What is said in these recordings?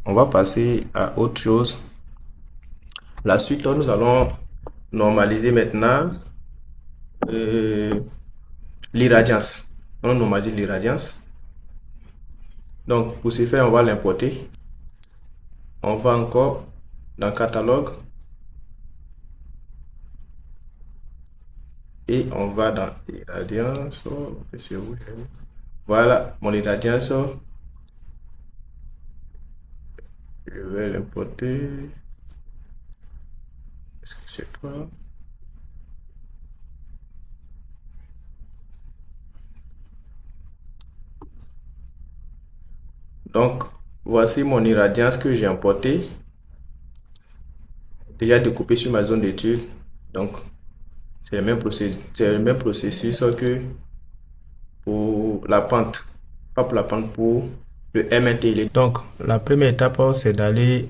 on va passer à autre chose. La suite, nous allons normaliser maintenant euh, l'irradiance. On normalise l'irradiance. Donc, pour ce faire, on va l'importer. On va encore dans catalogue et on va dans irradiance. Voilà, mon irradiance. Je vais l'importer. Est-ce que c'est toi? Donc, voici mon irradiance que j'ai importé. Déjà découpé sur ma zone d'étude. Donc, c'est le même processus que pour la pente. Pas pour la pente, pour le MNT. Donc, la première étape, c'est d'aller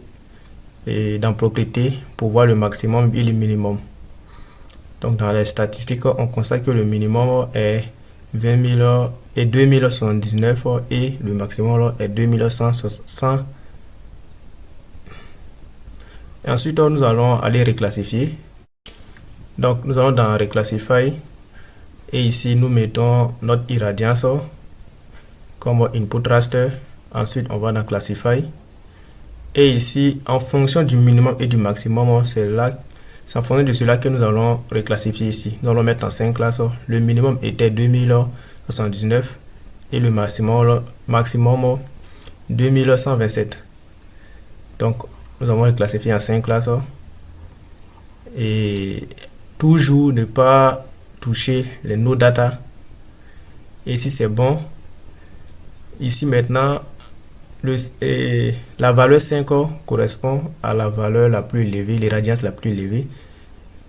dans propriété pour voir le maximum et le minimum. Donc, dans les statistiques, on constate que le minimum est 20 000 et 2079 et le maximum est 2160. Et ensuite, nous allons aller reclassifier. Donc, nous allons dans Reclassify et ici, nous mettons notre irradiance comme input raster. Ensuite, on va dans Classify. Et ici, en fonction du minimum et du maximum, c'est en fonction de cela que nous allons reclassifier ici. Nous allons mettre en 5 classes. Le minimum était 2079 et le maximum 2127. Donc, nous allons reclassifier en 5 classes. Et toujours ne pas toucher les no data. Et ici, c'est bon. Ici, maintenant, la valeur 5 correspond à la valeur la plus élevée, l'irradiance la plus élevée.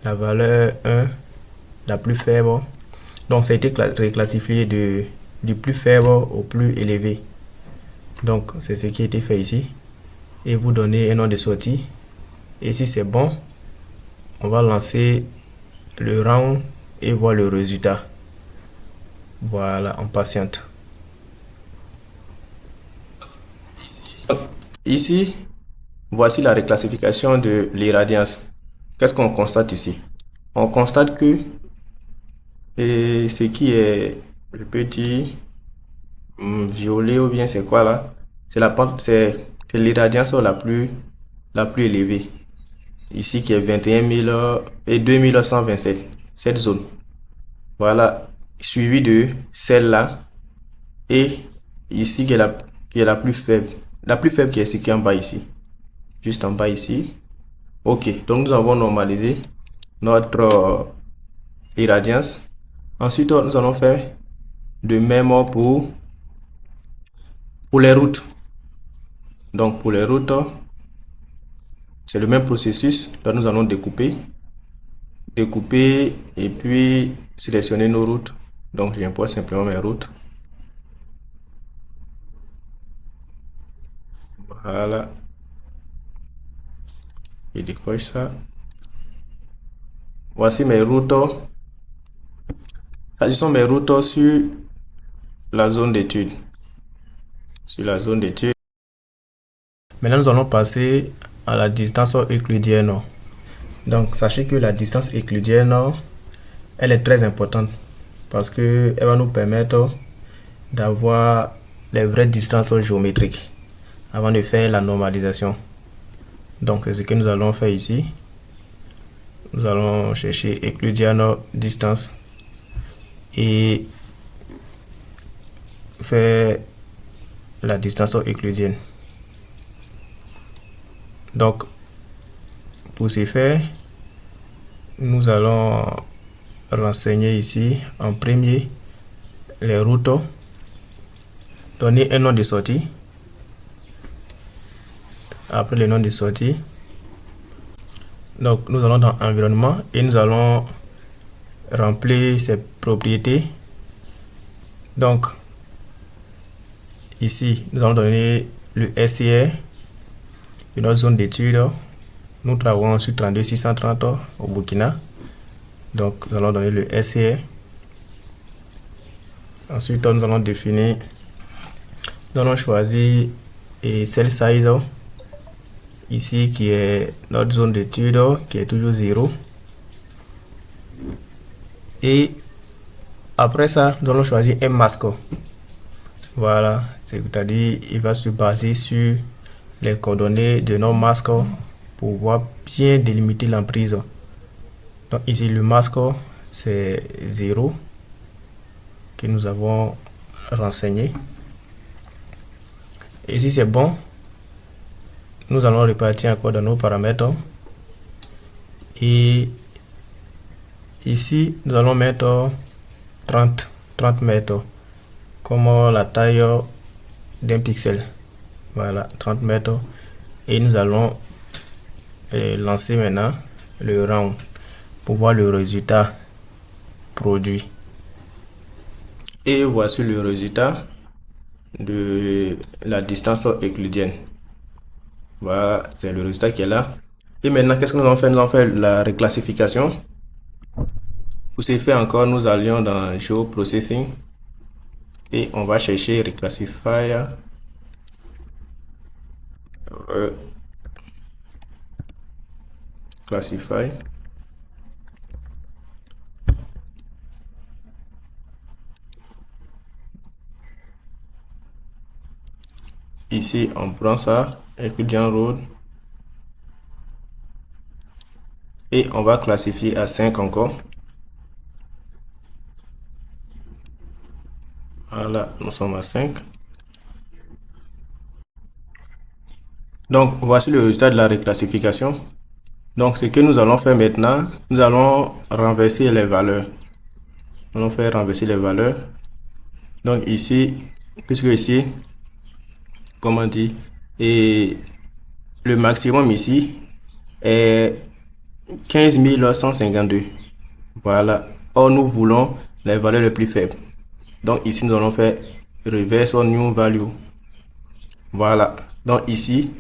La valeur 1, la plus faible. Donc, ça a été reclassifié du plus faible au plus élevé. Donc, c'est ce qui a été fait ici. Et vous donnez un nom de sortie. Et si c'est bon, on va lancer le round et voir le résultat. Voilà, on patiente. Ici, voici la reclassification de l'irradiance. Qu'est-ce qu'on constate ici? On constate que ce qui est, je peux dire, violet ou bien c'est quoi là? C'est la pente, c'est l'irradiance la plus élevée. Ici qui est 21 000 et 2127. Cette zone. Voilà, suivi de celle-là et ici qui est la plus faible. La plus faible qui est ce qui est en bas ici. Juste en bas ici. Ok, donc nous avons normalisé notre irradiance. Ensuite, nous allons faire de même pour les routes. Donc, pour les routes, c'est le même processus. Donc, nous allons découper et puis sélectionner nos routes. Donc, j'importe simplement mes routes. Voilà. Je décoche ça. Voici mes routes. Ça, ce sont mes routes sur la zone d'étude. Sur la zone d'étude. Maintenant, nous allons passer à la distance euclidienne. Donc, sachez que la distance euclidienne, elle est très importante parce que elle va nous permettre d'avoir les vraies distances géométriques avant de faire la normalisation. Donc, c'est ce que nous allons faire ici. Nous allons chercher Euclidean distance et faire la distance euclidienne. Donc, pour ce faire, nous allons renseigner ici en premier les routes, donner un nom de sortie. Après le nom de sortie, donc nous allons dans environnement et nous allons remplir ces propriétés. Donc ici nous allons donner le SCR de notre zone d'étude. Nous travaillons sur 32630 au Burkina, donc nous allons donner le SCR. Ensuite nous allons définir, nous allons choisir et cell size. ici qui est notre zone d'étude qui est toujours 0. Et après ça, nous allons choisir un masque. Voilà, c'est-à-dire il va se baser sur les coordonnées de nos masques pour pouvoir bien délimiter l'emprise. Donc ici le masque c'est 0 que nous avons renseigné. Et si c'est bon, nous allons repartir encore dans nos paramètres. Et ici, nous allons mettre 30 mètres comme la taille d'un pixel. Voilà, 30 mètres. Et nous allons lancer maintenant le round pour voir le résultat produit. Et voici le résultat de la distance euclidienne. Voilà, c'est le résultat qui est là. Et maintenant, qu'est-ce que nous allons faire? Nous allons faire la reclassification. Pour ce faire encore, nous allions dans GeoProcessing et on va chercher Reclassify. Classify. Ici, on prend ça, Euclidean Road. Et on va classifier à 5 encore. Voilà, nous sommes à 5. Donc, voici le résultat de la reclassification. Donc, ce que nous allons faire maintenant, nous allons renverser les valeurs. Nous allons faire renverser les valeurs. Donc, ici, puisque ici, comment dire, et le maximum ici est 15 152. Voilà. Or, nous voulons les valeurs les plus faibles. Donc, ici, nous allons faire reverse new value. Voilà. Donc, ici,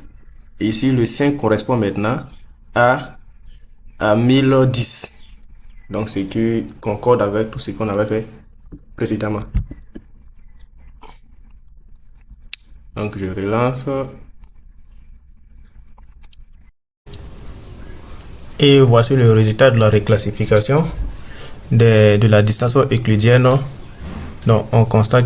le 5 correspond maintenant à 1010. Donc, ce qui concorde avec tout ce qu'on avait fait précédemment. Donc, je relance. Et voici le résultat de la reclassification de la distance euclidienne. Donc, on constate